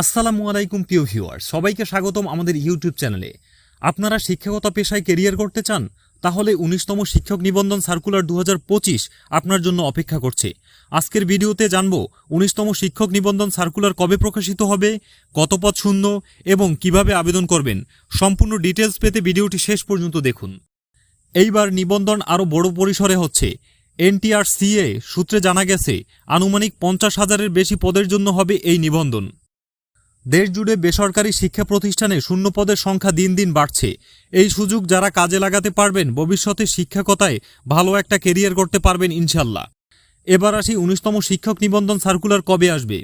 আসসালামু আলাইকুম প্রিয় ভিউয়ার, সবাইকে স্বাগতম আমাদের ইউটিউব চ্যানেলে। আপনারা শিক্ষকতা পেশায় কেরিয়ার করতে চান? তাহলে ১৯তম শিক্ষক নিবন্ধন সার্কুলার ২০২৫ আপনার জন্য অপেক্ষা করছে। আজকের ভিডিওতে জানব ১৯তম শিক্ষক নিবন্ধন সার্কুলার কবে প্রকাশিত হবে, কত পদ শূন্য এবং কিভাবে আবেদন করবেন। সম্পূর্ণ ডিটেলস পেতে ভিডিওটি শেষ পর্যন্ত দেখুন। এইবার নিবন্ধন আরও বড় পরিসরে হচ্ছে। এনটিআরসিএ সূত্রে জানা গেছে আনুমানিক ৫০,০০০-এর বেশি পদের জন্য হবে এই নিবন্ধন। দেশ জুড়ে বেসরকারি শিক্ষা প্রতিষ্ঠানে শূন্য পদের সংখ্যা দিন দিন বাড়ছে। এই সুযোগ যারা কাজে লাগাতে পারবেন ভবিষ্যতে শিক্ষকতায় ভালো একটা কেরিয়ার করতে পারবেন ইনশাল্লাহ। এবার আসি ১৯তম শিক্ষক নিবন্ধন সার্কুলার কবে আসবে।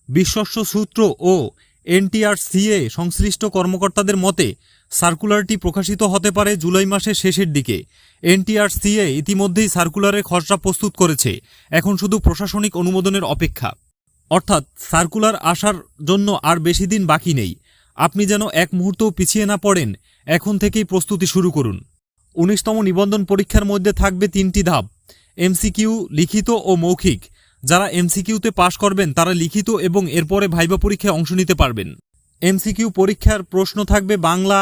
বিশ্বস্ত সূত্র ও এনটিআরসিএ সংশ্লিষ্ট কর্মকর্তাদের মতে সার্কুলারটি প্রকাশিত হতে পারে জুলাই মাসের শেষের দিকে। এনটিআরসিএ ইতিমধ্যেই সার্কুলারের খসড়া প্রস্তুত করেছে, এখন শুধু প্রশাসনিক অনুমোদনের অপেক্ষা। অর্থাৎ সার্কুলার আসার জন্য আর বেশি দিন বাকি নেই। আপনি যেন এক মুহূর্তও পিছিয়ে না পড়েন, এখন থেকেই প্রস্তুতি শুরু করুন। ১৯তম নিবন্ধন পরীক্ষার মধ্যে থাকবে ৩টি ধাপ: এমসিকিউ, লিখিত ও মৌখিক। যারা এমসিকিউতে পাশ করবেন তারা লিখিত এবং এরপরে ভাইবা পরীক্ষায় অংশ নিতে পারবেন। এমসিকিউ পরীক্ষার প্রশ্ন থাকবে বাংলা,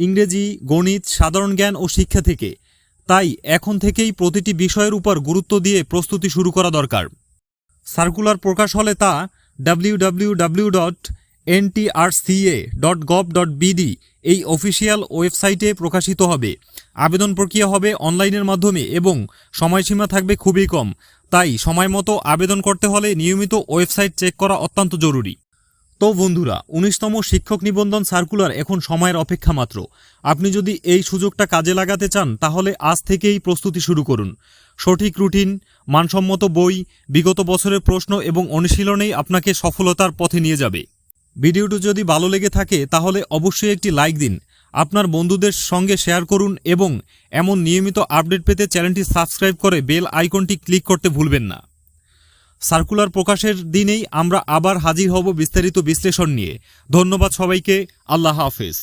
ইংরেজি, গণিত, সাধারণ জ্ঞান ও শিক্ষা থেকে। তাই এখন থেকেই প্রতিটি বিষয়ের উপর গুরুত্ব দিয়ে প্রস্তুতি শুরু করা দরকার। সার্কুলার প্রকাশ হলে তা www.ntrca.gov.bd এই অফিসিয়াল ওয়েবসাইটে প্রকাশিত হবে। আবেদন প্রক্রিয়া হবে অনলাইনের মাধ্যমে এবং সময়সীমা থাকবে খুবই কম। তাই সময় মতো আবেদন করতে হলে নিয়মিত ওয়েবসাইট চেক করা অত্যন্ত জরুরি। তো বন্ধুরা, ১৯তম শিক্ষক নিবন্ধন সার্কুলার এখন সময়ের অপেক্ষা মাত্র। আপনি যদি এই সুযোগটা কাজে লাগাতে চান তাহলে আজ থেকেই প্রস্তুতি শুরু করুন। সঠিক রুটিন, মানসম্মত বই, বিগত বছরের প্রশ্ন এবং অনুশীলনেই আপনাকে সফলতার পথে নিয়ে যাবে। ভিডিওটি যদি ভালো লেগে থাকে তাহলে অবশ্যই একটি লাইক দিন, আপনার বন্ধুদের সঙ্গে শেয়ার করুন এবং এমন নিয়মিত আপডেট পেতে চ্যানেলটি সাবস্ক্রাইব করে বেল আইকনটি ক্লিক করতে ভুলবেন না। সার্কুলার প্রকাশের দিনেই আমরা আবার হাজির হব বিস্তারিত বিশ্লেষণ নিয়ে। ধন্যবাদ সবাইকে। আল্লাহ হাফেজ।